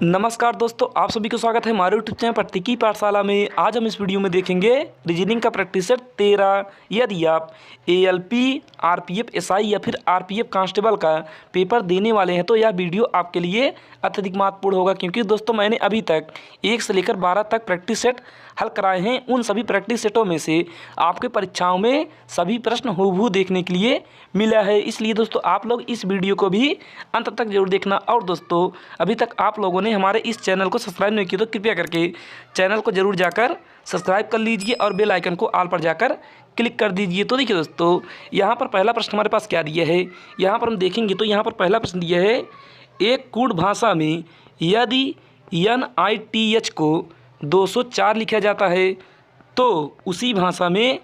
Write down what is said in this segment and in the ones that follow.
नमस्कार दोस्तों, आप सभी को स्वागत है हमारे यूट्यूब चैनल प्रतीकी पाठशाला में। आज हम इस वीडियो में देखेंगे रीजनिंग का प्रैक्टिस सेट 13। यदि आप एएलपी, आरपीएफ एसआई या फिर आरपीएफ कांस्टेबल का पेपर देने वाले हैं तो यह वीडियो आपके लिए अत्यधिक महत्वपूर्ण होगा, क्योंकि दोस्तों मैंने अभी तक 1 से लेकर 12 तक प्रैक्टिस सेट हल कराए हैं। उन सभी प्रैक्टिस सेटों में से आपके परीक्षाओं में सभी प्रश्न हूबहू देखने के लिए मिला है। इसलिए दोस्तों आप लोग इस वीडियो को भी अंत तक जरूर देखना। और दोस्तों अभी तक आप लोगों ने हमारे इस चैनल को सब्सक्राइब नहीं किया तो कृपया करके चैनल को जरूर जाकर सब्सक्राइब कर लीजिए और बेल आइकन को ऑल पर जाकर क्लिक कर दीजिए। तो देखिए दोस्तों, यहाँ पर पहला प्रश्न हमारे पास क्या दिया है, यहाँ पर हम देखेंगे तो यहाँ पर पहला प्रश्न दिया है, एक कूट भाषा में यदि NITH को 204 लिखा जाता है तो उसी भाषा में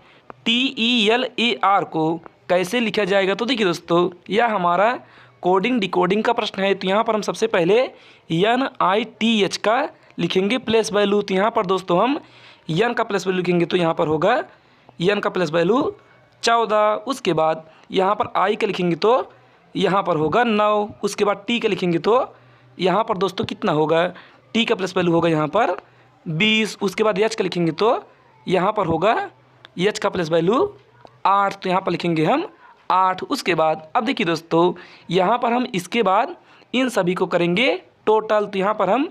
TELAR को कैसे लिखा जाएगा। तो देखिए दोस्तों, यह हमारा कोडिंग डिकोडिंग का प्रश्न है। तो यहाँ पर हम सबसे पहले NITH का लिखेंगे प्लेस वैल्यू। तो यहाँ पर दोस्तों हम n का प्लेस वैल्यू लिखेंगे तो यहाँ पर होगा n का प्लेस वैल्यू 14। उसके बाद यहाँ पर I का लिखेंगे तो यहाँ पर होगा 9। उसके बाद T का लिखेंगे तो यहाँ पर दोस्तों कितना होगा, T का प्लेस वैल्यू होगा यहाँ पर 20। उसके बाद H का लिखेंगे तो यहाँ पर होगा H का प्लेस वैल्यू 8। तो यहाँ पर लिखेंगे हम 8। उसके बाद अब देखिए दोस्तों, यहाँ पर हम इसके बाद इन सभी को करेंगे टोटल। तो यहाँ पर हम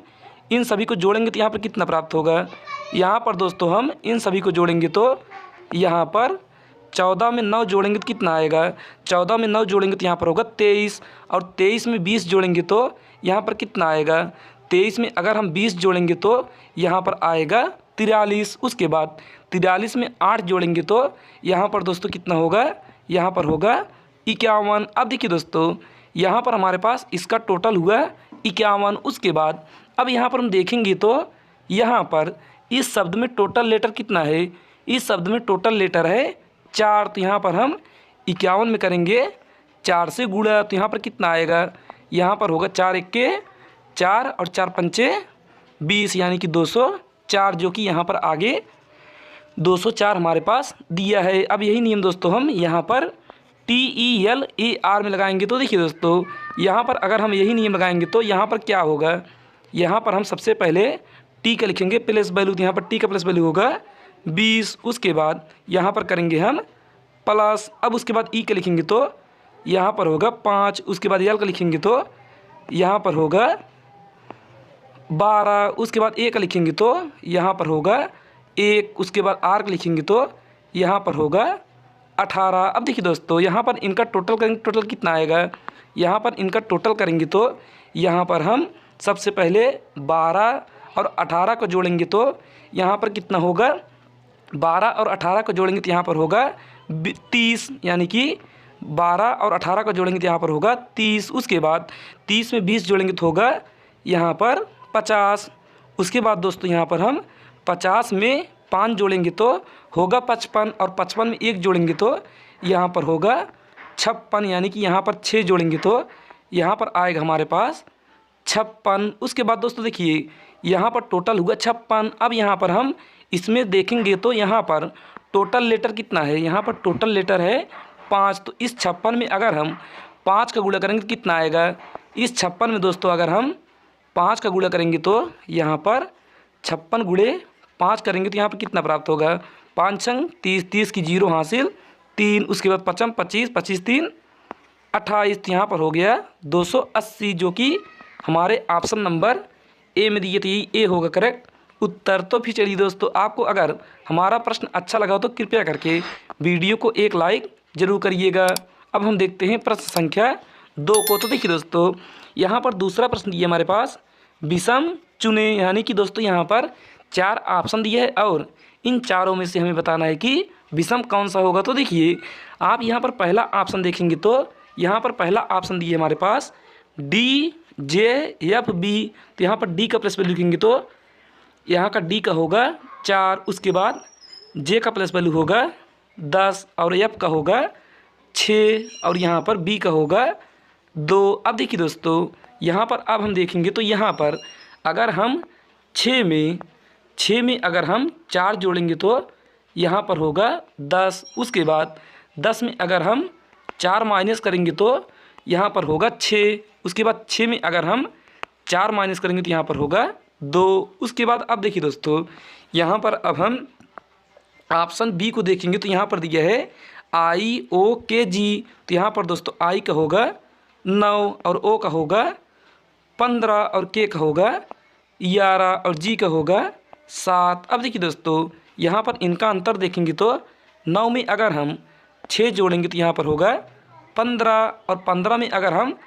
इन सभी को जोड़ेंगे तो यहाँ पर कितना प्राप्त होगा, यहाँ पर दोस्तों हम इन सभी को जोड़ेंगे तो यहाँ पर 14 में 9 जोड़ेंगे तो कितना आएगा, 14 में 9 जोड़ेंगे तो यहाँ पर होगा 23। और 23 में 20 जोड़ेंगे तो यहाँ पर कितना आएगा, 23 में अगर हम 20 जोड़ेंगे तो यहाँ पर आएगा 43। उसके बाद 43 में 8 जोड़ेंगे तो यहाँ पर दोस्तों कितना होगा, यहाँ पर होगा 51। अब देखिए दोस्तों, यहाँ पर हमारे पास इसका टोटल हुआ 51। उसके बाद अब यहाँ पर हम देखेंगे तो यहाँ पर इस शब्द में टोटल लेटर कितना है, इस शब्द में टोटल लेटर है 4। तो यहाँ पर हम 51 में करेंगे 4 से गुणा। तो यहाँ पर कितना आएगा, यहाँ पर होगा 4 1 4 और 4 5 20, यानी कि 204, जो कि यहाँ पर आगे 204 हमारे पास दिया है। अब यही नियम दोस्तों हम यहाँ पर TELAR में लगाएंगे। तो देखिए दोस्तों, यहाँ पर अगर हम यही नियम लगाएंगे तो यहाँ पर क्या होगा, यहाँ पर हम सबसे पहले T का लिखेंगे प्लस वैल्यू। तो यहाँ पर T का प्लस वैल्यू होगा 20। उसके बाद यहाँ पर करेंगे हम प्लस। अब उसके बाद E का लिखेंगे तो यहाँ पर होगा 5। उसके बाद L का लिखेंगे तो यहाँ पर होगा 12। उसके बाद A का लिखेंगे तो यहाँ पर होगा 1। उसके बाद R का लिखेंगे तो यहाँ पर होगा 18। अब देखिए दोस्तों, यहाँ पर इनका टोटल करेंगे, टोटल कितना आएगा, यहाँ पर इनका टोटल करेंगे तो यहाँ पर हम सबसे पहले 12 और 18 को जोड़ेंगे तो यहाँ पर कितना होगा, 12 और 18 को जोड़ेंगे तो यहाँ पर होगा 30, यानी कि 12 और 18 को जोड़ेंगे तो यहाँ पर होगा 30। उसके बाद 30 में 20 जोड़ेंगे तो होगा यहाँ पर 50। उसके बाद दोस्तों यहाँ पर हम 50 में 5 जोड़ेंगे तो होगा 55, और 55 में 1 जोड़ेंगे तो यहाँ पर होगा 56, यानी कि यहाँ पर 6 जोड़ेंगे तो यहाँ पर आएगा हमारे पास 56। उसके बाद दोस्तों देखिए, यहाँ पर टोटल हुआ 56। अब यहाँ पर हम इसमें देखेंगे तो यहाँ पर टोटल लेटर कितना है, यहाँ पर टोटल लेटर है 5। तो इस 56 में अगर हम 5 का गुणा करेंगे तो कितना आएगा, इस 56 में दोस्तों अगर हम 5 का गुणा करेंगे तो यहाँ पर 56 गुणे 5 करेंगे तो यहाँ पर कितना प्राप्त होगा, 5 छंग 30, 30 की 0 हासिल 3। उसके बाद 5 25, 25 3 28। तो यहाँ पर हो गया 280, जो कि हमारे ऑप्शन नंबर ए में दिए थे, ए होगा करेक्ट उत्तर। तो फिर चलिए दोस्तों, आपको अगर हमारा प्रश्न अच्छा लगा हो तो कृपया करके वीडियो को एक लाइक ज़रूर करिएगा। अब हम देखते हैं प्रश्न संख्या 2 को। तो देखिए दोस्तों, यहाँ पर दूसरा प्रश्न दिया हमारे पास, विषम चुने, यानी कि दोस्तों यहाँ पर 4 ऑप्शन दिए है और इन चारों में से हमें बताना है कि विषम कौन सा होगा। तो देखिए, आप यहाँ पर पहला ऑप्शन देखेंगे तो यहाँ पर पहला ऑप्शन दिए हमारे पास DJFB। तो यहाँ पर D का प्लस वैल्यू लिखेंगे तो यहाँ का D का होगा 4। उसके बाद J का प्लस वैल्यू होगा 10 और F का होगा 6 और यहाँ पर B का होगा 2। अब देखिए दोस्तों, यहाँ पर अब हम देखेंगे तो यहाँ पर अगर हम 6 में अगर हम 4 जोड़ेंगे तो यहाँ पर होगा 10। उसके बाद 10 में अगर हम 4 माइनस करेंगे तो यहाँ पर होगा 6। उसके बाद 6 में अगर हम 4 माइनस करेंगे तो यहाँ पर होगा 2। उसके बाद अब देखिए दोस्तों, यहाँ पर अब हम ऑप्शन बी को देखेंगे तो यहाँ पर दिया है IOKG। तो यहाँ पर दोस्तों आई का होगा 9 और ओ का होगा 15 और के का होगा 11 और जी का होगा 7। अब देखिए दोस्तों, यहाँ पर इनका अंतर देखेंगे तो 9 में अगर हम 6 जोड़ेंगे तो यहाँ पर होगा 15 और 15 में अगर हम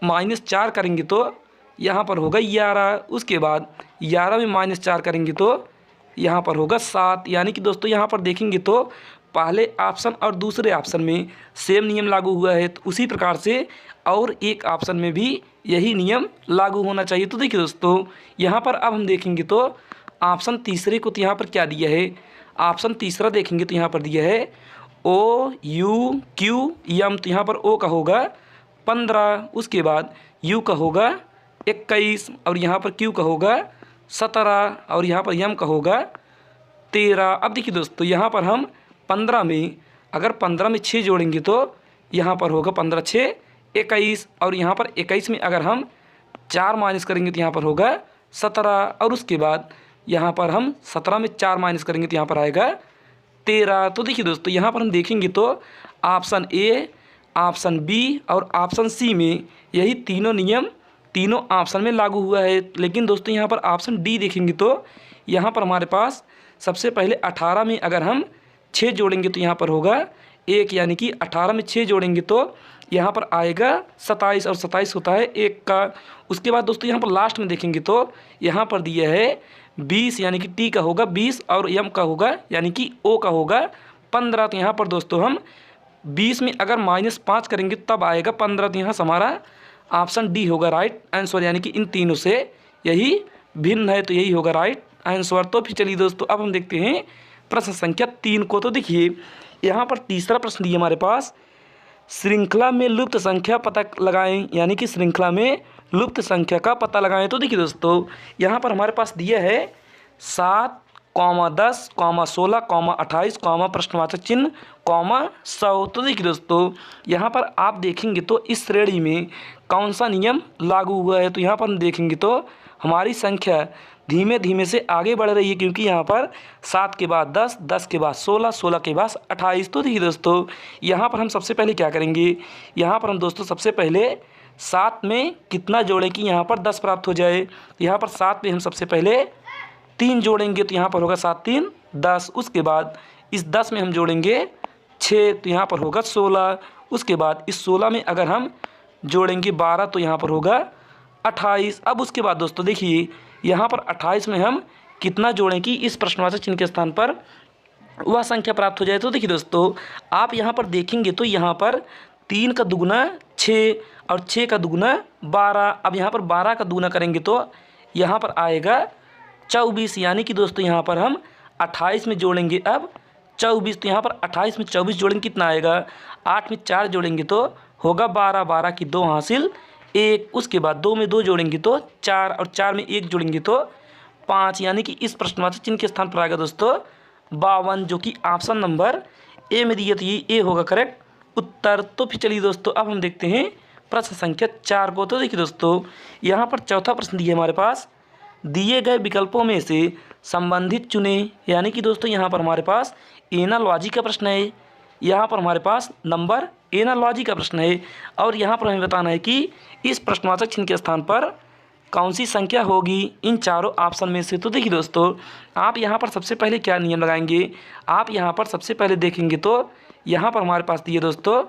-4 करेंगे तो यहाँ पर होगा 11। उसके बाद 11 में -4 करेंगे तो यहाँ पर होगा 7। यानी कि दोस्तों यहाँ पर देखेंगे तो पहले ऑप्शन और दूसरे ऑप्शन में सेम नियम लागू हुआ है, तो उसी प्रकार से और एक ऑप्शन में भी यही नियम लागू होना चाहिए। तो देखिए दोस्तों, यहाँ पर अब हम देखेंगे तो ऑप्शन तीसरे को तो यहाँ पर क्या दिया है, ऑप्शन तीसरा देखेंगे तो यहाँ पर दिया है OUQM। तो यहाँ पर ओ का होगा 15, उसके बाद यू का होगा 21 और यहाँ पर क्यू का होगा 17 और यहाँ पर यम का होगा 13। अब देखिए दोस्तों, यहाँ पर हम 15 में अगर 15 में 6 जोड़ेंगे तो यहाँ पर होगा 15 6 21 और यहाँ पर 21 में अगर हम 4 माइनस करेंगे तो यहाँ पर होगा 17 और उसके बाद यहाँ पर हम 17 में 4 माइनस करेंगे तो यहाँ पर आएगा 13। तो देखिए दोस्तों, यहाँ पर हम देखेंगे तो ऑप्शन ए, ऑप्शन बी और ऑप्शन सी में यही तीनों नियम तीनों ऑप्शन में लागू हुआ है। लेकिन दोस्तों यहाँ पर ऑप्शन डी देखेंगे तो यहाँ पर हमारे पास सबसे पहले 18 में अगर हम 6 जोड़ेंगे तो यहाँ पर होगा 1, यानी कि 18 में 6 जोड़ेंगे तो यहाँ पर आएगा 27 और 27 होता है 1 का। उसके बाद दोस्तों यहाँ पर लास्ट में देखेंगे तो यहाँ पर दिया है 20, यानी कि टी का होगा 20 और एम का होगा यानी कि ओ का होगा 15। तो यहाँ पर दोस्तों हम 20 में अगर -5 करेंगे तब आएगा 15। तो यहाँ से हमारा ऑप्शन डी होगा राइट आंसर, यानी कि इन तीनों से यही भिन्न है, तो यही होगा राइट आंसर। तो फिर चलिए दोस्तों, अब हम देखते हैं प्रश्न संख्या 3 को। तो देखिए यहाँ पर तीसरा प्रश्न दिया हमारे पास, श्रृंखला में लुप्त संख्या पता लगाएं, यानी कि श्रृंखला में लुप्त संख्या का पता लगाएं। तो देखिए दोस्तों, यहाँ पर हमारे पास दिया है 7, 10, 16, 28, प्रश्नवाचक चिन्ह, 100। तो देखिए दोस्तों, यहाँ पर आप देखेंगे तो इस श्रेणी में कौन सा नियम लागू हुआ है। तो यहाँ पर हम देखेंगे तो हमारी संख्या धीमे धीमे से आगे बढ़ रही है, क्योंकि यहाँ पर 7 के बाद 10, 10 के बाद 16, 16 के बाद 28। तो देखिए दोस्तों, यहाँ पर हम सबसे पहले क्या करेंगे, यहाँ पर हम दोस्तों सबसे पहले 7 में कितना जोड़ें कि यहाँ पर 10 प्राप्त हो जाए। यहाँ पर 7 में हम सबसे पहले 3 जोड़ेंगे तो यहाँ पर होगा 7 3 10। उसके बाद इस 10 में हम जोड़ेंगे 6 तो यहाँ पर होगा 16। उसके बाद इस 16 में अगर हम जोड़ेंगे 12 तो यहाँ पर होगा 28। अब उसके बाद दोस्तों देखिए, यहाँ पर 28 में हम कितना जोड़ें कि इस प्रश्नवाचक चिन्ह के स्थान पर वह संख्या प्राप्त हो जाए। तो देखिए दोस्तों, आप यहाँ पर देखेंगे तो यहाँ पर 3 का दुगुना 6 और 6 का दुगुना 12। अब यहाँ पर 12 का दुगुना करेंगे तो यहाँ पर आएगा 24, यानी कि दोस्तों यहाँ पर हम 28 में जोड़ेंगे अब 24। तो यहाँ पर 28 में 24 जोड़ेंगे कितना आएगा, 8 में 4 जोड़ेंगे तो होगा 12, 12 की 2 हासिल 1। उसके बाद 2 में 2 जोड़ेंगे तो 4 और 4 में 1 जोड़ेंगे तो 5, यानी कि इस प्रश्नवाचक चिन्ह के स्थान पर आएगा दोस्तों 52, जो कि ऑप्शन नंबर ए में दिया, तो ये ए होगा करेक्ट उत्तर। तो फिर चलिए दोस्तों, अब हम देखते हैं प्रश्न संख्या 4 को। तो देखिए दोस्तों, यहाँ पर चौथा प्रश्न दिया हमारे पास, दिए गए विकल्पों में से संबंधित चुने, यानी कि दोस्तों यहाँ पर हमारे पास एनालॉजी का प्रश्न है, यहाँ पर हमारे पास नंबर एनालॉजी का प्रश्न है और यहाँ पर हमें बताना है कि इस प्रश्नवाचक चिन्ह के स्थान पर कौन सी संख्या होगी इन चारों ऑप्शन में से। तो देखिए दोस्तों, आप यहाँ पर सबसे पहले क्या नियम लगाएंगे, आप यहाँ पर सबसे पहले देखेंगे तो यहाँ पर हमारे पास दिए दोस्तों,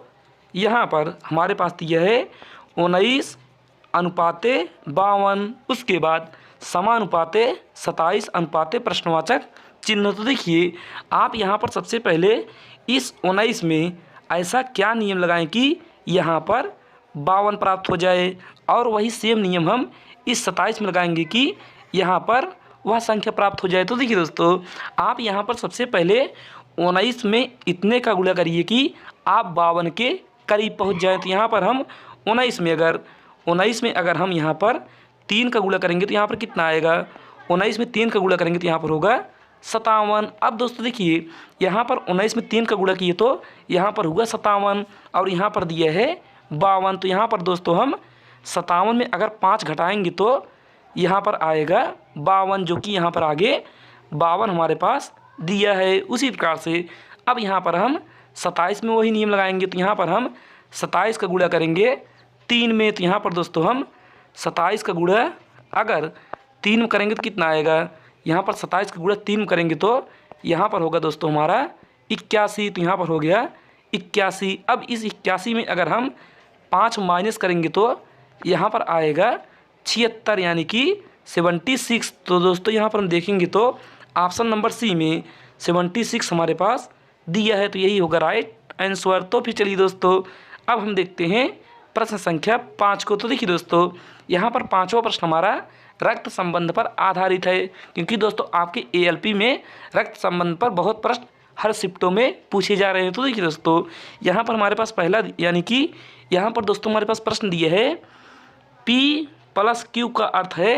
यहाँ पर हमारे पास दिया है 19:52। उसके बाद समानुपाते 27 प्रश्नवाचक चिन्ह। तो देखिए, आप यहाँ पर सबसे पहले इस 19 में ऐसा क्या नियम लगाएं कि यहाँ पर 52 प्राप्त हो जाए, और वही सेम नियम हम इस 27 में लगाएंगे कि यहाँ पर वह संख्या प्राप्त हो जाए। तो देखिए दोस्तों, आप यहाँ पर सबसे पहले 19 में इतने का गुणा करिए कि आप 52 के करीब पहुँच जाएँ। तो यहाँ पर हम 19 में अगर हम यहाँ पर 3 का गुणा करेंगे तो यहाँ पर कितना आएगा, 19 में 3 का गुणा करेंगे तो यहाँ पर होगा 57। अब दोस्तों देखिए, यहाँ पर 19 में 3 का गुणा किए तो यहाँ पर हुआ 57 और यहाँ पर दिया है 52। तो यहाँ पर दोस्तों हम 57 में अगर 5 घटाएंगे तो यहाँ पर आएगा 52, जो कि यहाँ पर आगे 52 हमारे पास दिया है। उसी प्रकार से अब यहाँ पर हम 27 में वही नियम लगाएंगे। तो यहाँ पर हम 27 का गुणा करेंगे 3 में। तो यहाँ पर दोस्तों हम 27 का गुणा अगर 3 में करेंगे तो कितना आएगा, यहाँ पर 27 का गुणा 3 में करेंगे तो यहाँ पर होगा दोस्तों हमारा 81। तो यहाँ पर हो गया 81। अब इस 81 में अगर हम 5 माइनस करेंगे तो यहाँ पर आएगा 76, यानी कि 76। तो दोस्तों यहाँ पर हम देखेंगे तो ऑप्शन नंबर सी में 76 हमारे पास दिया है। तो यही होगा राइट आंसर। तो फिर चलिए दोस्तों अब हम देखते हैं प्रश्न संख्या 5 को। तो देखिए दोस्तों यहाँ पर 5वां प्रश्न हमारा रक्त संबंध पर आधारित है, क्योंकि दोस्तों आपके एएलपी में रक्त संबंध पर बहुत प्रश्न हर शिफ्टों में पूछे जा रहे हैं। तो देखिए दोस्तों यहाँ पर हमारे पास पहला, यानी कि यहाँ पर दोस्तों हमारे पास प्रश्न दिया है P प्लस Q का अर्थ है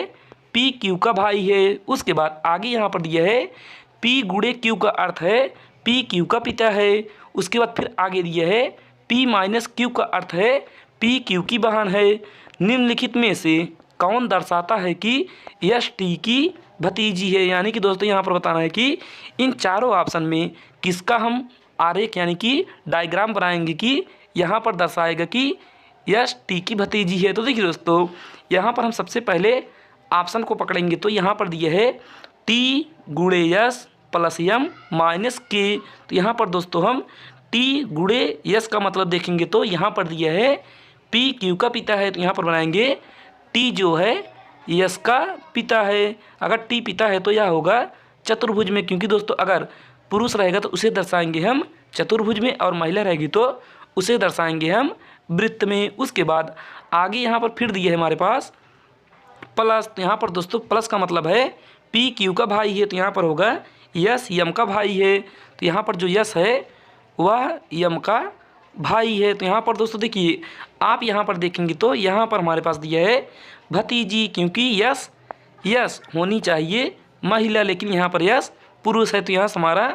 P Q का भाई है। उसके बाद आगे यहाँ पर दिया है P गुणे Q का अर्थ है P Q का पिता है। उसके बाद फिर आगे दिया है P माइनस Q का अर्थ है P Q की बहन है। निम्नलिखित में से कौन दर्शाता है कि यश टी की भतीजी है। यानी कि दोस्तों यहाँ पर बताना है कि इन चारों ऑप्शन में किसका हम आरेख यानी कि डायग्राम बनाएंगे कि यहाँ पर दर्शाएगा कि यश टी की भतीजी है। तो देखिए दोस्तों यहाँ पर हम सबसे पहले ऑप्शन को पकड़ेंगे। तो यहाँ पर दिया है टी गुणे यश प्लस यम माइनस के। तो यहाँ पर दोस्तों हम टी गुणे यश का मतलब देखेंगे तो यहाँ पर दिया है पी क्यू का पिता है। तो यहाँ पर बनाएंगे टी जो है यश का पिता है। अगर टी पिता है तो यह होगा चतुर्भुज में, क्योंकि दोस्तों अगर पुरुष रहेगा तो उसे दर्शाएंगे हम चतुर्भुज में और महिला रहेगी तो उसे दर्शाएंगे हम वृत्त में। उसके बाद आगे यहाँ पर फिर दिए है हमारे पास प्लस। तो यहाँ पर दोस्तों प्लस का मतलब है पी क्यू का भाई है। तो यहाँ पर होगा यश यम का भाई है। तो यहाँ पर जो यश है वह यम का भाई है। तो यहाँ पर दोस्तों देखिए आप यहाँ पर देखेंगे तो यहाँ पर हमारे पास दिया है भतीजी, क्योंकि यश होनी चाहिए महिला, लेकिन यहाँ पर यश पुरुष है। तो यहाँ से हमारा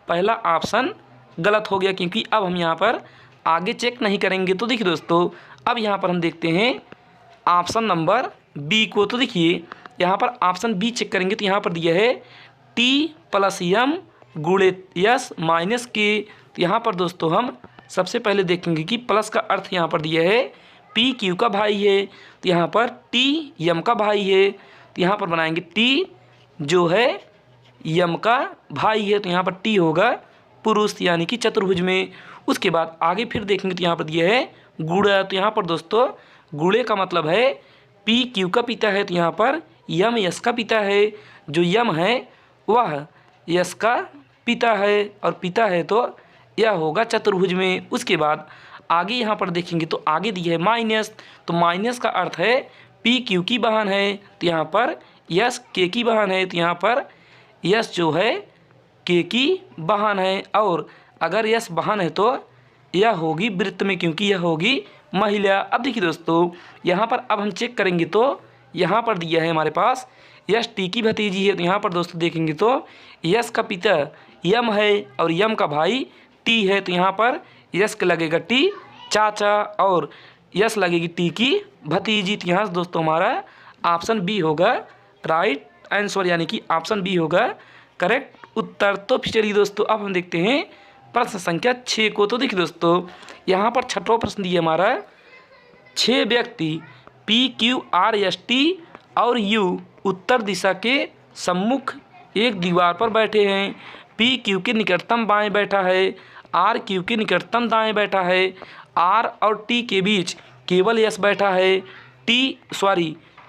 पहला ऑप्शन गलत हो गया, क्योंकि अब हम यहाँ पर आगे चेक नहीं करेंगे। तो देखिए दोस्तों अब यहाँ पर हम देखते हैं ऑप्शन नंबर बी को। तो देखिए यहाँ पर ऑप्शन बी चेक करेंगे तो यहाँ पर दिया है टी प्लस यम गुणे यश माइनस के। तो यहाँ पर दोस्तों हम सबसे पहले देखेंगे कि प्लस का अर्थ यहाँ पर दिया है पी क्यू का भाई है। तो यहाँ पर टी यम का भाई है। तो यहाँ पर बनाएंगे टी जो है यम का भाई है। तो यहाँ पर टी होगा पुरुष, यानी कि चतुर्भुज में। उसके बाद आगे फिर देखेंगे तो यहाँ पर दिया है गुणा। तो यहाँ पर दोस्तों गुणे का मतलब है पी क्यू का पिता है। तो यहाँ पर यम यश का पिता है। जो यम है वह यश का पिता है और पिता है तो यह होगा चतुर्भुज में। उसके बाद आगे यहाँ पर देखेंगे तो आगे दिया है माइनस। तो माइनस का अर्थ है पी क्यू की बहन है। तो यहाँ पर यश के की बहन है। तो यहाँ पर यश जो है के की बहन है, और अगर यश बहन है तो यह होगी वृत्त में, क्योंकि यह होगी महिला। अब देखिए दोस्तों यहाँ पर अब हम चेक करेंगे तो यहाँ पर दिया है हमारे पास यश टी की भतीजी है। तो यहाँ पर दोस्तों देखेंगे तो यश का पिता यम है और यम का भाई टी है। तो यहाँ पर यश का लगेगा टी चाचा और यश लगेगी टी की भतीजी। तो यहाँ से दोस्तों हमारा ऑप्शन बी होगा राइट आंसर, यानी कि ऑप्शन बी होगा करेक्ट उत्तर। तो फिर चलिए दोस्तों अब हम देखते हैं प्रश्न संख्या 6 को। तो देखिए दोस्तों यहाँ पर छठवां प्रश्न दिया हमारा 6 व्यक्ति P Q R S T और यू उत्तर दिशा के सम्मुख एक दीवार पर बैठे हैं। पी क्यू के निकटतम बाएं बैठा है, आर क्यू के निकटतम दाएं बैठा है, आर और टी के बीच केवल यस बैठा है,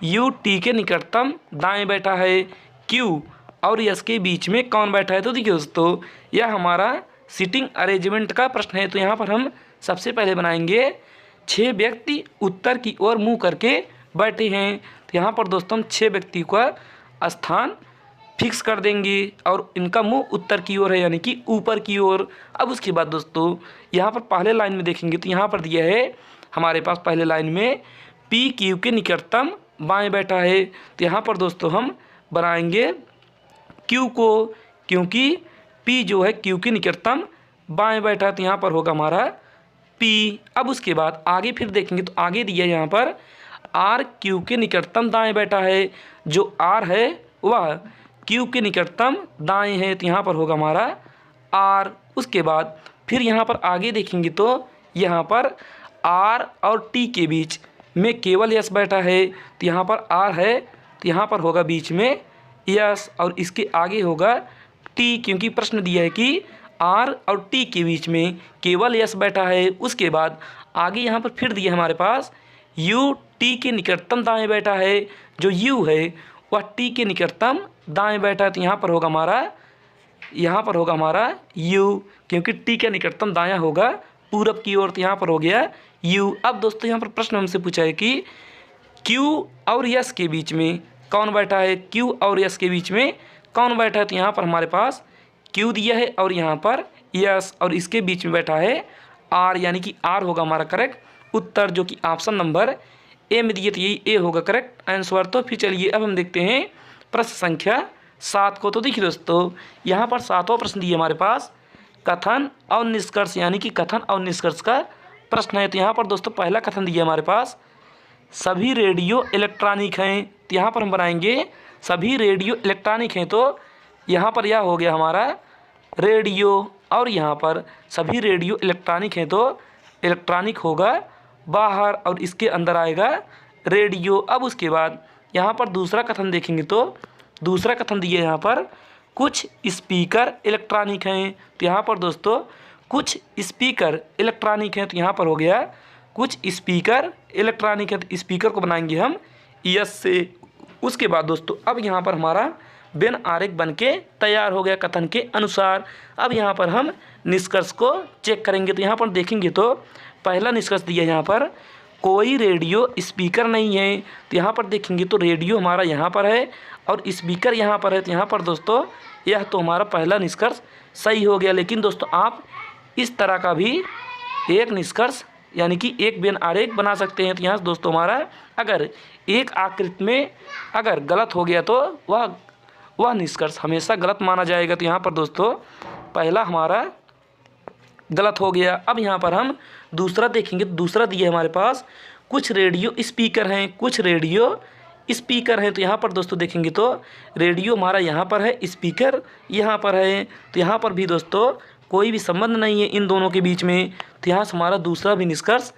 यू टी के निकटतम दाएं बैठा है, क्यू और यस के बीच में कौन बैठा है। तो देखिए दोस्तों यह हमारा सीटिंग अरेंजमेंट का प्रश्न है। तो यहाँ पर हम सबसे पहले बनाएंगे 6 व्यक्ति उत्तर की ओर मुँह करके बैठे हैं। तो यहाँ पर दोस्तों हम 6 व्यक्ति का स्थान फिक्स कर देंगे और इनका मुंह उत्तर की ओर है, यानी कि ऊपर की ओर। अब उसके बाद दोस्तों यहाँ पर पहले लाइन में देखेंगे तो यहाँ पर दिया है हमारे पास पहले लाइन में पी क्यू के निकटतम बाएं बैठा है। तो यहाँ पर दोस्तों हम बनाएंगे क्यू को, क्योंकि पी जो है क्यू के निकटतम बाएं बैठा है। तो यहाँ पर होगा हमारा पी। अब उसके बाद आगे फिर देखेंगे तो आगे दिया है यहाँ पर आर क्यू के निकटतम दाएं बैठा है, जो आर है वह क्यू के निकटतम दाएं है, तो यहाँ पर होगा हमारा आर। उसके बाद फिर यहाँ पर आगे देखेंगे तो यहाँ पर आर और टी के बीच में केवल यस बैठा है, तो यहाँ पर आर है तो यहाँ पर होगा बीच में यस, और इसके आगे होगा टी, क्योंकि प्रश्न दिया है कि आर और टी के बीच में केवल यस बैठा है। उसके बाद आगे यहाँ पर फिर दिया हमारे पास यू टी के निकटतम दाएं बैठा है, जो यू है वह टी के निकटतम दाएं बैठा है, तो यहाँ पर होगा हमारा यू, क्योंकि टी का निकटतम दायां होगा पूरब की ओर, तो यहाँ पर हो गया यू। अब दोस्तों यहाँ पर प्रश्न हमसे पूछा है कि क्यू और यस के बीच में कौन बैठा है, क्यू और यस के बीच में कौन बैठा है, तो यहाँ पर हमारे पास क्यू दिया है और यहाँ पर यस, और इसके बीच में बैठा है आर, यानी कि आर होगा हमारा करेक्ट उत्तर, जो कि ऑप्शन नंबर ए में दिए, तो यही ए होगा करेक्ट आंसर। तो फिर चलिए अब हम देखते हैं प्रश्न संख्या 7 को। तो देखिए दोस्तों यहाँ पर 7वां प्रश्न दिए हमारे पास कथन और निष्कर्ष, यानी कि कथन और निष्कर्ष का प्रश्न है। तो यहाँ पर दोस्तों पहला कथन दिया हमारे पास सभी रेडियो इलेक्ट्रॉनिक हैं, तो यहाँ पर हम बनाएंगे सभी रेडियो इलेक्ट्रॉनिक हैं, तो यहाँ पर यह हो गया हमारा रेडियो, और यहाँ पर सभी रेडियो इलेक्ट्रॉनिक हैं तो इलेक्ट्रॉनिक होगा बाहर और इसके अंदर आएगा रेडियो। अब उसके बाद यहाँ पर दूसरा कथन देखेंगे तो दूसरा कथन दिए यहाँ पर कुछ स्पीकर इलेक्ट्रॉनिक हैं, तो यहाँ पर दोस्तों कुछ स्पीकर इलेक्ट्रॉनिक हैं, तो यहाँ पर हो गया कुछ स्पीकर इलेक्ट्रॉनिक है, तो स्पीकर को बनाएंगे हम यस से। उसके बाद दोस्तों अब यहाँ पर हमारा वेन आरेख बन के तैयार हो गया कथन के अनुसार। अब यहाँ पर हम निष्कर्ष को चेक करेंगे, तो यहाँ पर देखेंगे तो पहला निष्कर्ष दिया यहाँ पर कोई रेडियो स्पीकर नहीं है, तो यहाँ पर देखेंगे तो रेडियो हमारा यहाँ पर है और स्पीकर यहाँ पर है, तो यहाँ पर दोस्तों यह तो हमारा पहला निष्कर्ष सही हो गया। लेकिन दोस्तों आप इस तरह का भी एक निष्कर्ष यानी कि एक वेन आरेख बना सकते हैं। तो यहाँ दोस्तों हमारा अगर एक आकृति में अगर गलत हो गया तो वह निष्कर्ष हमेशा गलत माना जाएगा। तो यहाँ पर दोस्तों पहला हमारा गलत हो गया। अब यहाँ पर हम दूसरा देखेंगे, तो दूसरा दिया हमारे पास कुछ रेडियो स्पीकर हैं, कुछ रेडियो स्पीकर हैं, तो यहाँ पर दोस्तों देखेंगे तो रेडियो हमारा यहाँ पर है, स्पीकर यहाँ पर है, तो यहाँ पर भी दोस्तों कोई भी संबंध नहीं है इन दोनों के बीच में, तो यहाँ से हमारा दूसरा भी निष्कर्ष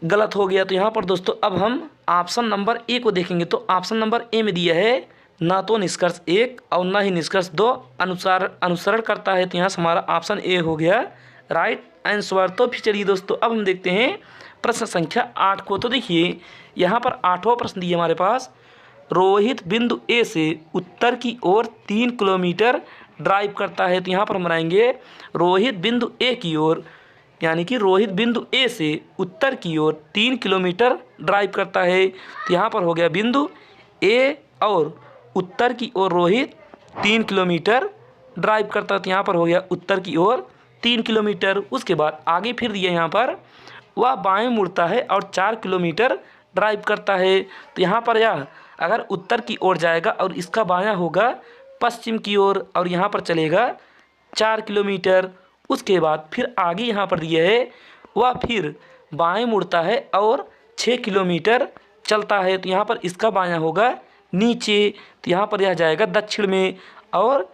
गलत हो गया। तो यहाँ पर दोस्तों अब हम ऑप्शन नंबर ए को देखेंगे, तो ऑप्शन नंबर ए में दिया है ना तो निष्कर्ष 1 और ना ही निष्कर्ष 2 अनुसरण करता है, तो यहाँ से हमारा ऑप्शन ए हो गया राइट आंसर। तो फिर चलिए दोस्तों अब हम देखते हैं प्रश्न संख्या 8 को। तो देखिए यहाँ पर 8वां प्रश्न दिया हमारे पास रोहित बिंदु ए से उत्तर की ओर 3 किलोमीटर ड्राइव करता है, तो यहाँ पर हम बनाएंगे रोहित बिंदु ए की ओर, यानी कि रोहित बिंदु ए से उत्तर की ओर 3 किलोमीटर ड्राइव करता है, तो यहाँ पर हो गया बिंदु ए और उत्तर की ओर रोहित 3 किलोमीटर ड्राइव करता है, तो यहाँ पर हो गया उत्तर की ओर 3 किलोमीटर। उसके बाद आगे फिर दिया यहाँ पर वह बाएं मुड़ता है और 4 किलोमीटर ड्राइव करता है, तो यहाँ पर यह अगर उत्तर की ओर जाएगा और इसका बायां होगा पश्चिम की ओर और यहाँ पर चलेगा 4 किलोमीटर। उसके बाद फिर आगे यहाँ पर दिया है वह फिर बाएं मुड़ता है और 6 किलोमीटर चलता है, तो यहाँ पर इसका बायां होगा नीचे, तो यहाँ पर यह जाएगा दक्षिण में और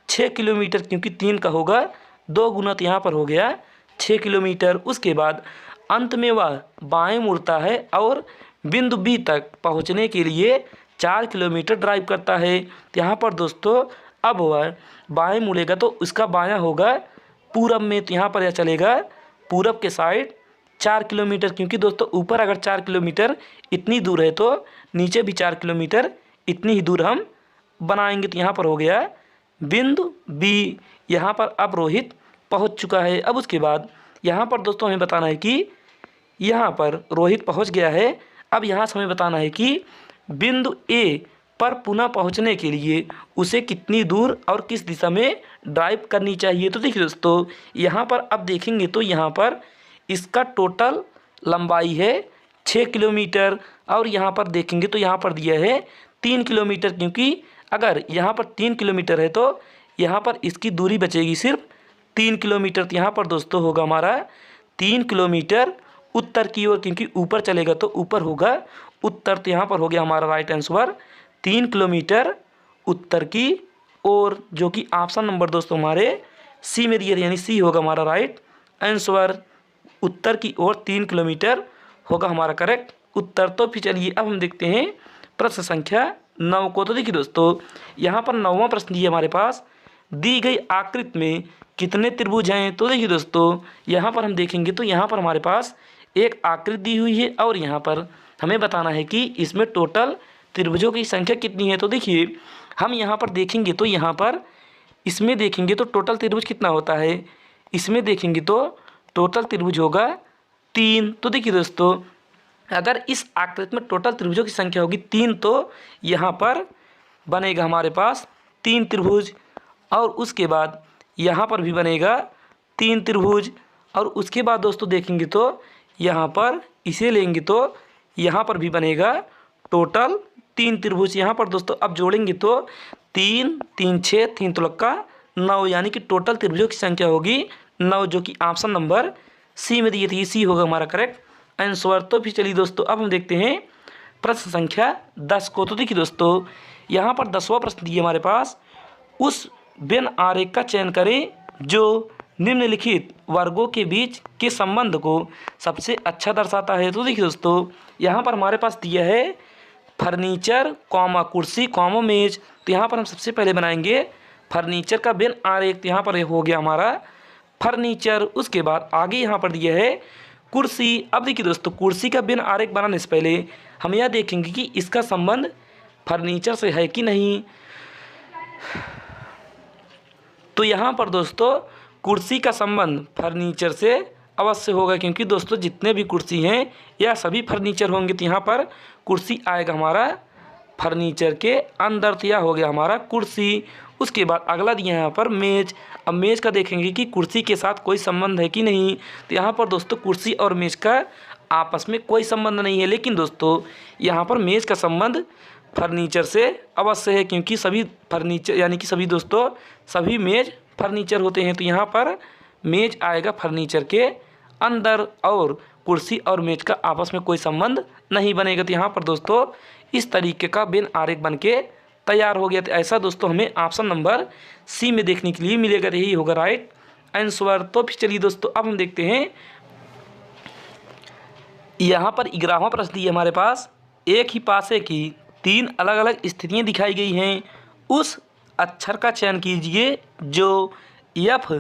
6 किलोमीटर क्योंकि 3 का होगा 2 गुना, तो यहाँ पर हो गया 6 किलोमीटर। उसके बाद अंत में वह बाएं मुड़ता है और बिंदु बी तक पहुँचने के लिए 4 किलोमीटर ड्राइव करता है, तो यहाँ पर दोस्तों अब वह बाएं मुड़ेगा तो उसका बायां होगा पूरब में, तो यहाँ पर यह चलेगा पूरब के साइड 4 किलोमीटर, क्योंकि दोस्तों ऊपर अगर 4 किलोमीटर इतनी दूर है तो नीचे भी 4 किलोमीटर इतनी ही दूर हम बनाएंगे, तो यहाँ पर हो गया बिंदु बी। यहाँ पर अब रोहित पहुँच चुका है। अब उसके बाद यहाँ पर दोस्तों हमें बताना है कि यहाँ पर रोहित पहुँच गया है। अब यहाँ से हमें बताना है कि बिंदु ए पर पुनः पहुँचने के लिए उसे कितनी दूर और किस दिशा में ड्राइव करनी चाहिए। तो देखिए दोस्तों यहाँ पर अब देखेंगे तो यहाँ पर इसका टोटल लंबाई है 6 किलोमीटर और यहाँ पर देखेंगे तो यहाँ पर दिया है 3 किलोमीटर, क्योंकि अगर यहाँ पर 3 किलोमीटर है तो यहाँ पर इसकी दूरी बचेगी सिर्फ 3 किलोमीटर। तो यहाँ पर दोस्तों होगा हमारा 3 किलोमीटर उत्तर की ओर, क्योंकि ऊपर चलेगा तो ऊपर होगा उत्तर। तो यहाँ पर हो गया हमारा राइट आंसर 3 किलोमीटर उत्तर की ओर, जो कि ऑप्शन नंबर दोस्तों हमारे सी में दिए थे, यानी सी होगा हमारा राइट आंसर। उत्तर की ओर 3 किलोमीटर होगा हमारा करेक्ट उत्तर। तो फिर चलिए अब हम देखते हैं प्रश्न संख्या 9 को। तो देखिए दोस्तों, यहाँ पर 9वां प्रश्न दिया हमारे पास, दी गई आकृति में कितने त्रिभुज हैं। तो देखिए दोस्तों, यहाँ पर हम देखेंगे तो यहाँ पर हमारे पास एक आकृति दी हुई है और यहाँ पर हमें बताना है कि इसमें टोटल त्रिभुजों की संख्या कितनी है। तो देखिए हम यहाँ पर देखेंगे तो यहाँ पर इसमें देखेंगे तो टोटल त्रिभुज कितना होता है, इसमें देखेंगे तो टोटल त्रिभुज होगा 3। तो देखिए दोस्तों, अगर इस आकृति में टोटल त्रिभुजों की संख्या होगी 3 तो यहाँ पर बनेगा हमारे पास 3 त्रिभुज, और उसके बाद यहाँ पर भी बनेगा 3 त्रिभुज, और उसके बाद दोस्तों देखेंगे तो यहाँ पर इसे लेंगे तो यहाँ पर भी बनेगा टोटल 3 त्रिभुज। यहाँ पर दोस्तों अब जोड़ेंगे तो 3 3 6 3 त्रिका 9, यानी कि टोटल त्रिभुजों की संख्या होगी 9, जो कि ऑप्शन नंबर सी में दिए थे, सी होगा हमारा करेक्ट आंसर। तो फिर चलिए दोस्तों अब हम देखते हैं प्रश्न संख्या 10 को। तो देखिए दोस्तों, यहाँ पर 10वां प्रश्न दिए हमारे पास, उस वेन आरेख का चयन करें जो निम्नलिखित वर्गों के बीच के संबंध को सबसे अच्छा दर्शाता है। तो देखिए दोस्तों, यहाँ पर हमारे पास दिया है फर्नीचर कॉमा कुर्सी कॉमा मेज। तो यहाँ पर हम सबसे पहले बनाएंगे फर्नीचर का वेन आरेख। तो यहाँ पर हो गया हमारा फर्नीचर। उसके बाद आगे यहाँ पर दिया है कुर्सी। अब देखिए दोस्तों, कुर्सी का वेन आरेख बनाने से पहले हम यह देखेंगे कि इसका संबंध फर्नीचर से है कि नहीं। तो यहाँ पर दोस्तों कुर्सी का संबंध फर्नीचर से अवश्य होगा, क्योंकि दोस्तों जितने भी कुर्सी हैं यह सभी फर्नीचर होंगे। तो यहाँ पर कुर्सी आएगा हमारा फर्नीचर के अंदर। तो यह हो गया हमारा कुर्सी। उसके बाद अगला दिया है यहाँ पर मेज। अब मेज का देखेंगे कि कुर्सी के साथ कोई संबंध है कि नहीं। तो यहाँ पर दोस्तों कुर्सी और मेज का आपस में कोई संबंध नहीं है, लेकिन दोस्तों यहाँ पर मेज का संबंध फर्नीचर से अवश्य है, क्योंकि सभी फर्नीचर यानी कि सभी दोस्तों सभी मेज फर्नीचर होते हैं। तो यहाँ पर मेज आएगा फर्नीचर के अंदर, और कुर्सी और मेज का आपस में कोई संबंध नहीं बनेगा। तो यहाँ पर दोस्तों इस तरीके का वेन आरेख बन के तैयार हो गया। तो ऐसा दोस्तों हमें ऑप्शन नंबर सी में देखने के लिए मिलेगा, यही होगा राइट आंसर। तो फिर चलिए दोस्तों अब हम देखते हैं यहाँ पर 11वां प्रश्न दिया हमारे पास, एक ही पासे की 3 अलग अलग स्थितियाँ दिखाई गई हैं, उस अक्षर का चयन कीजिए जो यफ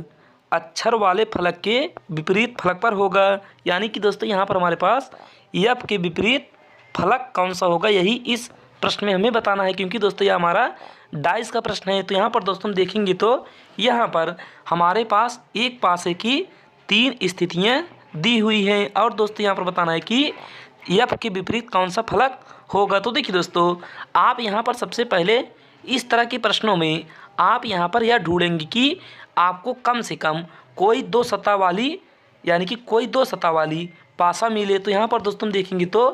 अक्षर वाले फलक के विपरीत फलक पर होगा। यानी कि दोस्तों यहाँ पर हमारे पास यफ के विपरीत फलक कौन सा होगा, यही इस प्रश्न में हमें बताना है, क्योंकि दोस्तों यह हमारा डाइस का प्रश्न है। तो यहाँ पर दोस्तों हम देखेंगे तो यहाँ पर हमारे पास एक पासे की 3 स्थितियाँ दी हुई हैं, और दोस्तों यहाँ पर बताना है कि यफ के विपरीत कौन सा फलक होगा। तो देखिए दोस्तों, आप यहाँ पर सबसे पहले इस तरह के प्रश्नों में आप यहाँ पर यह ढूंढेंगे कि आपको कम से कम कोई 2 सतह वाली यानी कि कोई 2 सतह वाली पासा मिले। तो यहाँ पर दोस्तों हम देखेंगे तो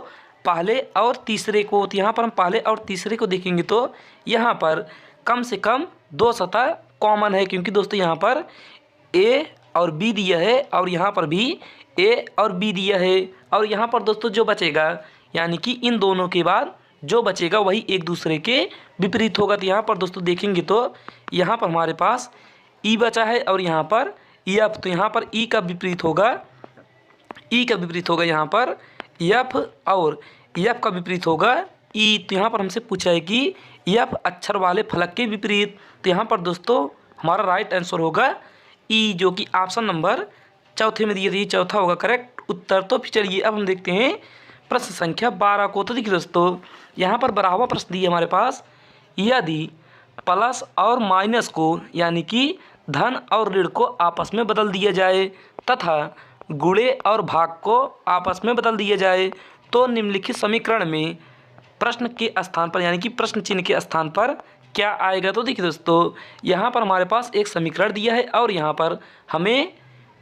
पहले और तीसरे को, तो यहाँ पर हम पहले और तीसरे को देखेंगे तो यहाँ पर कम से कम 2 सतह कॉमन है, क्योंकि दोस्तों यहाँ पर ए और बी दिया है और यहाँ पर भी ए और बी दिया है। और यहाँ पर दोस्तों जो बचेगा यानी कि इन दोनों के बाद जो बचेगा वही एक दूसरे के विपरीत होगा। तो यहाँ पर दोस्तों देखेंगे तो यहाँ पर हमारे पास ई बचा है और यहाँ पर एफ। तो यहाँ पर ई का विपरीत होगा, ई का विपरीत होगा यहाँ पर एफ, और एफ का विपरीत होगा ई। तो यहाँ पर हमसे पूछा है कि एफ अक्षर वाले फलक के विपरीत। तो यहाँ पर दोस्तों हमारा राइट आंसर होगा ई, जो कि ऑप्शन नंबर चौथे में दिए थे, चौथा होगा करेक्ट उत्तर। तो फिर चलिए अब हम देखते हैं प्रश्न संख्या 12 को। तो देखिए दोस्तों यहाँ पर 12वां प्रश्न दिए हमारे पास, यदि प्लस और माइनस को यानी कि धन और ऋण को आपस में बदल दिया जाए तथा गुणे और भाग को आपस में बदल दिया जाए तो निम्नलिखित समीकरण में प्रश्न के स्थान पर यानी कि प्रश्न चिन्ह के स्थान पर क्या आएगा। तो देखिए दोस्तों यहाँ पर हमारे पास एक समीकरण दिया है और यहाँ पर हमें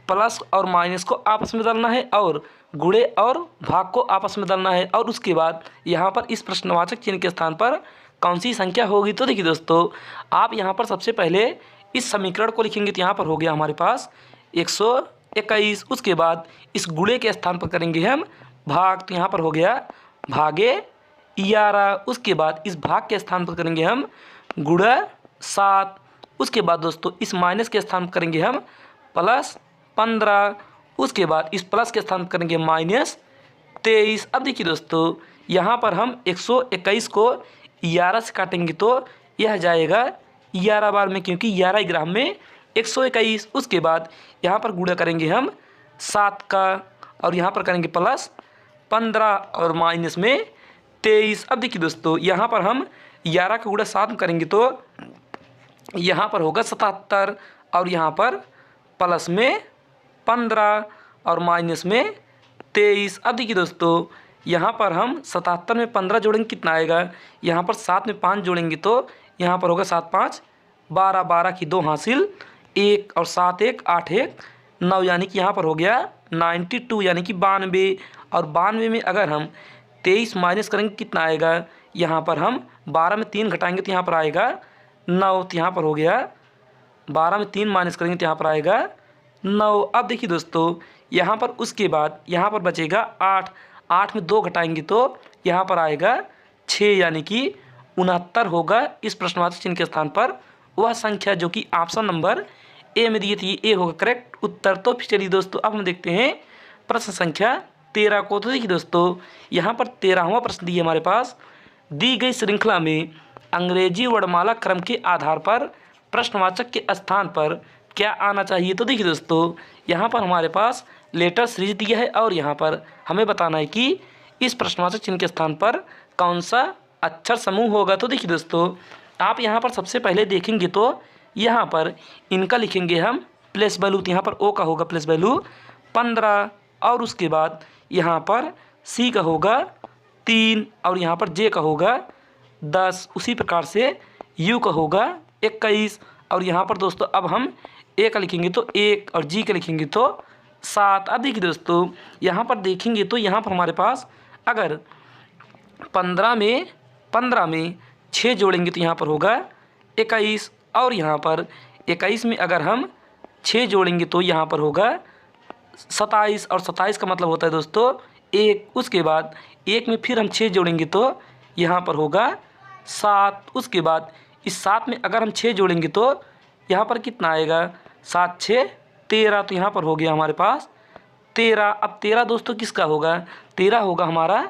प्लस और माइनस को आपस में बदलना है और गुणे और भाग को आपस में बदलना है, और उसके बाद यहाँ पर इस प्रश्नवाचक चिन्ह के स्थान पर कौन सी संख्या होगी। तो देखिए दोस्तों आप यहाँ पर सबसे पहले इस समीकरण को लिखेंगे। तो यहाँ पर हो गया हमारे पास 21। उसके बाद इस गुणे के स्थान पर करेंगे हम भाग, तो यहाँ पर हो गया भागे 11। उसके बाद इस भाग के स्थान पर करेंगे हम गुणा 7। उसके बाद दोस्तों इस माइनस के स्थान पर करेंगे हम प्लस 15। उसके बाद इस प्लस के स्थान पर करेंगे माइनस 23। अब देखिए दोस्तों यहाँ पर हम 121 को 11 से काटेंगे तो यह जाएगा 11 बार में, क्योंकि 11 ग्राम में 121। उसके बाद यहाँ पर गुणा करेंगे हम 7 का और यहाँ पर करेंगे प्लस 15 और माइनस में 23। अब देखिए दोस्तों यहाँ पर हम 11 का गुणा 7 में करेंगे तो यहाँ पर होगा 77 और यहाँ पर प्लस में 15 और माइनस में 23। अब देखिए दोस्तों यहाँ पर हम 77 में 15 जोड़ेंगे कितना आएगा, यहाँ पर 7 में 5 जोड़ेंगे तो यहाँ पर होगा 7 5 12, 12 की 2 हासिल 1 और 7 1 8 1 9, यानी कि यहाँ पर हो गया 92 यानी कि 92। और 92 में अगर हम 23 माइनस करेंगे कितना आएगा, यहाँ पर हम 12 में 3 घटाएंगे तो यहाँ पर आएगा 9, तो यहाँ पर हो गया 12 में 3 माइनस करेंगे तो यहाँ पर आएगा 9। अब देखिए दोस्तों यहाँ पर उसके बाद यहाँ पर बचेगा 8, 8 में 2 घटाएंगे तो यहाँ पर आएगा 6, यानी कि 69 होगा इस प्रश्नवाचक चिन्ह के स्थान पर वह संख्या जो कि ऑप्शन नंबर ए में दिए थे, ए होगा करेक्ट उत्तर। तो फिर चलिए दोस्तों अब हम देखते हैं प्रश्न संख्या 13 को। तो देखिए दोस्तों यहाँ पर 13वां प्रश्न दिए हमारे पास, दी गई श्रृंखला में अंग्रेजी वर्णमाला क्रम के आधार पर प्रश्नवाचक के स्थान पर क्या आना चाहिए। तो देखिए दोस्तों यहाँ पर हमारे पास लेटर सीरीज दिया है और यहाँ पर हमें बताना है कि इस प्रश्नवाचक चिन्ह के स्थान पर कौन सा अक्षर समूह होगा। तो देखिए दोस्तों आप यहाँ पर सबसे पहले देखेंगे तो यहाँ पर इनका लिखेंगे हम प्लेस वैल्यू, तो यहाँ पर ओ का होगा प्लेस वैल्यू 15 और उसके बाद यहाँ पर सी का होगा 3 और यहाँ पर जे का होगा 10। उसी प्रकार से यू का होगा 21 और यहाँ पर दोस्तों अब हम ए का लिखेंगे तो 1 और जी का लिखेंगे तो 7। अब देखिए दोस्तों यहाँ पर देखेंगे तो यहाँ पर हमारे पास अगर 15 में 6 जोड़ेंगे तो यहाँ पर होगा 21 और यहाँ पर 21 में अगर हम 6 जोड़ेंगे तो यहाँ पर होगा 27 और 27 का मतलब होता है दोस्तों 1। उसके बाद 1 में फिर हम 6 जोड़ेंगे तो यहाँ पर होगा 7। उसके बाद इस 7 में अगर हम 6 जोड़ेंगे तो यहाँ पर कितना आएगा, 7 6 13, तो यहाँ पर हो गया हमारे पास 13। अब 13 दोस्तों किसका होगा, 13 होगा हमारा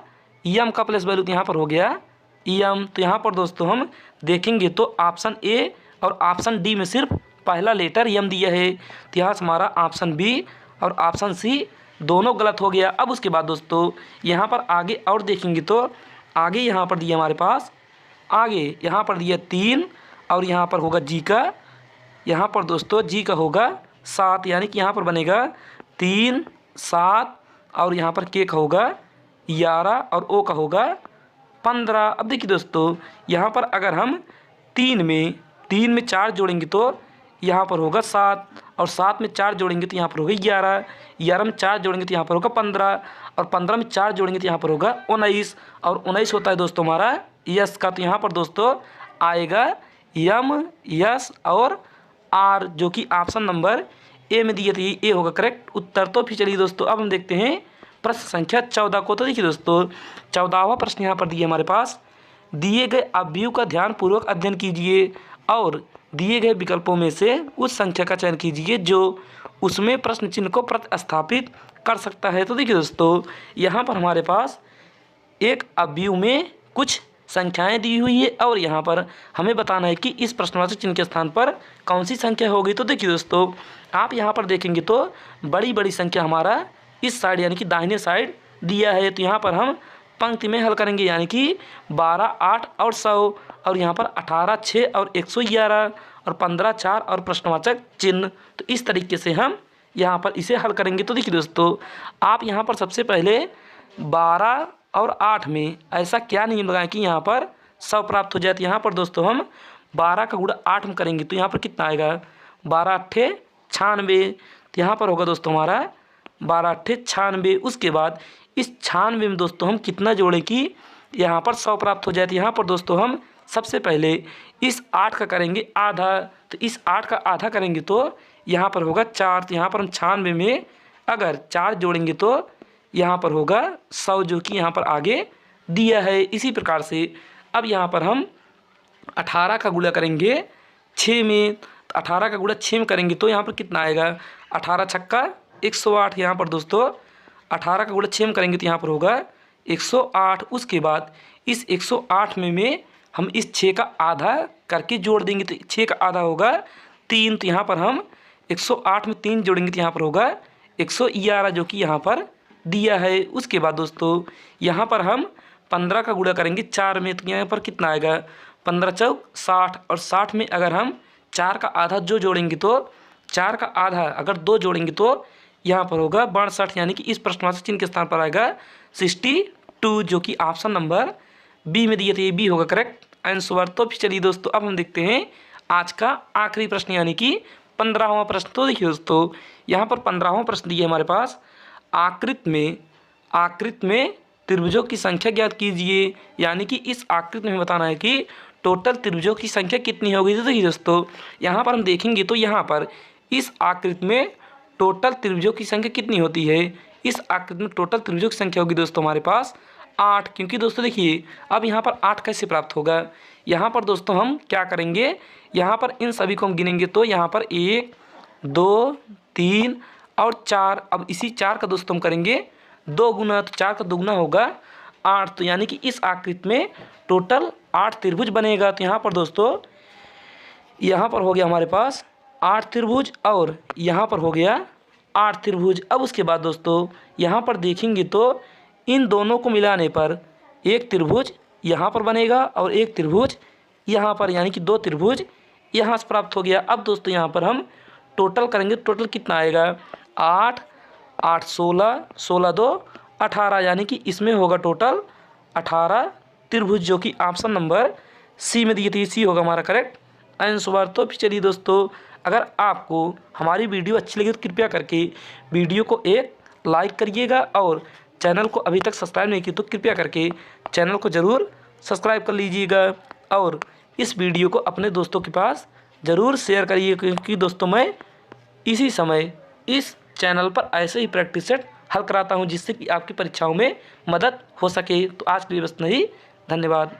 यम का प्लस वैल्यू, तो यहाँ पर हो गया यम। तो यहाँ पर दोस्तों हम देखेंगे तो ऑप्शन ए और ऑप्शन डी में सिर्फ पहला लेटर यम दिया है, तो यहाँ से हमारा ऑप्शन बी और ऑप्शन सी दोनों गलत हो गया। अब उसके बाद दोस्तों यहाँ पर आगे और देखेंगे तो आगे यहाँ पर दिया हमारे पास, आगे यहाँ पर दिया 3 और यहाँ पर होगा जी का, यहाँ पर दोस्तों जी का होगा 7, यानी कि यहाँ पर बनेगा 3 7 और यहाँ पर के का होगा 11 और ओ का होगा 15। अब देखिए दोस्तों यहाँ पर अगर हम 3 में 4 जोड़ेंगे तो यहाँ पर होगा 7 और 7 में 4 जोड़ेंगे तो यहाँ पर होगा 11, 11 में 4 जोड़ेंगे तो यहाँ पर होगा 15 और 15 में 4 जोड़ेंगे तो यहाँ पर होगा 19 और 19 होता है दोस्तों हमारा यस का। तो यहाँ पर दोस्तों आएगा यम यस और आर, जो कि ऑप्शन नंबर ए में दिए थे, ए होगा करेक्ट उत्तर। तो फिर चलिए दोस्तों अब हम देखते हैं प्रश्न संख्या 14 को। तो देखिए दोस्तों 14वां प्रश्न यहाँ पर दिए हमारे पास, दिए गए अवयव का ध्यानपूर्वक अध्ययन कीजिए और दिए गए विकल्पों में से उस संख्या का चयन कीजिए जो उसमें प्रश्न चिन्ह को प्रतिस्थापित कर सकता है। तो देखिए दोस्तों यहाँ पर हमारे पास एक अवयव में कुछ संख्याएं दी हुई है और यहाँ पर हमें बताना है कि इस प्रश्नवाचक चिन्ह के स्थान पर कौन सी संख्या होगी। तो देखिए दोस्तों आप यहाँ पर देखेंगे तो बड़ी बड़ी संख्या हमारा इस साइड यानी कि दाहिने साइड दिया है, तो यहाँ पर हम पंक्ति में हल करेंगे, यानी कि 12 8 और 100 और यहाँ पर 18 6 और 111 और 15 4 और प्रश्नवाचक चिन्ह। तो इस तरीके से हम यहाँ पर इसे हल करेंगे। तो देखिए दोस्तों आप यहाँ पर सबसे पहले 12 और 8 में ऐसा क्या नियम लगाएं कि यहाँ पर 100 प्राप्त हो जाए। तो यहाँ पर दोस्तों हम 12 का गुणा 8 में करेंगे तो यहाँ पर कितना आएगा, 12 8 96। तो यहाँ पर होगा दोस्तों हमारा 12 8 96। उसके बाद इस 96 में दोस्तों हम कितना जोड़ें कि यहाँ पर 100 प्राप्त हो जाए। तो यहाँ पर दोस्तों हम सबसे पहले इस 8 का करेंगे आधा, तो इस 8 का आधा करेंगे तो यहाँ पर होगा 4। तो यहाँ पर हम 96 में अगर 4 जोड़ेंगे तो यहाँ पर होगा 100 जो कि यहाँ पर आगे दिया है। इसी प्रकार से अब यहाँ पर हम 18 का गुणा करेंगे 6 में, तो 18 का गुणा 6 में करेंगे तो यहाँ पर कितना आएगा 18 छक्का 108। यहाँ पर दोस्तों 18 का गुणा 6 में करेंगे तो यहाँ पर होगा 108। उसके बाद इस 108 में हम इस 6 का आधा करके जोड़ देंगे तो 6 का आधा होगा 3। तो यहाँ पर हम 108 में 3 जोड़ेंगे तो यहाँ पर होगा 111 जो कि यहाँ पर दिया है। उसके बाद दोस्तों यहाँ पर हम 15 का गुणा करेंगे 4 में, तो यहाँ पर कितना आएगा 15 चौक 60। और 60 में अगर हम 4 का आधा जो जोड़ेंगे तो 4 का आधा अगर 2 जोड़ेंगे तो यहाँ पर होगा 62। यानी कि इस प्रश्नवाचक चिन्ह के स्थान पर आएगा 62 जो कि ऑप्शन नंबर बी में दिए थे, ये बी होगा करेक्ट आंसर। तो फिर चलिए दोस्तों अब हम देखते हैं आज का आखिरी प्रश्न यानी कि 15वां प्रश्न। तो देखिए दोस्तों यहाँ पर 15वां प्रश्न दिया हमारे पास, आकृत में त्रिभुजों की संख्या ज्ञात कीजिए। यानी कि इस आकृति में बताना है कि टोटल त्रिभुजों की संख्या कितनी होगी। तो देखिए दोस्तों यहाँ पर हम देखेंगे तो यहाँ पर इस आकृति में टोटल त्रिभुजों की संख्या कितनी होती है। इस आकृति में टोटल त्रिभुजों की संख्या होगी दोस्तों हमारे पास 8। क्योंकि दोस्तों देखिए अब यहाँ पर 8 कैसे प्राप्त होगा। यहाँ पर दोस्तों हम क्या करेंगे, यहाँ पर इन सभी को हम गिनेंगे तो यहाँ पर 1 2 3 और 4। अब इसी 4 का दोस्तों हम करेंगे 2 गुना, तो 4 का 2 गुना होगा 8। तो यानी कि इस आकृति में टोटल 8 त्रिभुज बनेगा। तो यहाँ पर दोस्तों यहाँ पर हो गया हमारे पास 8 त्रिभुज और यहाँ पर हो गया 8 त्रिभुज। अब उसके बाद दोस्तों यहाँ पर देखेंगे तो इन दोनों को मिलाने पर एक त्रिभुज यहाँ पर बनेगा और एक त्रिभुज यहाँ पर, यानी कि 2 त्रिभुज यहाँ से प्राप्त हो गया। अब दोस्तों यहाँ पर हम टोटल करेंगे, टोटल कितना आएगा 8 8 16 16 2 18। यानी कि इसमें होगा टोटल 18 त्रिभुज जो कि ऑप्शन नंबर सी में दिए थे, सी होगा हमारा करेक्ट आंसर। तो फिर चलिए दोस्तों अगर आपको हमारी वीडियो अच्छी लगी तो कृपया करके वीडियो को एक लाइक करिएगा और चैनल को अभी तक सब्सक्राइब नहीं की तो कृपया करके चैनल को ज़रूर सब्सक्राइब कर लीजिएगा और इस वीडियो को अपने दोस्तों के पास ज़रूर शेयर करिए, क्योंकि दोस्तों मैं इसी समय इस चैनल पर ऐसे ही प्रैक्टिस सेट हल कराता हूं जिससे कि आपकी परीक्षाओं में मदद हो सके। तो आज के लिए बस नहीं, धन्यवाद।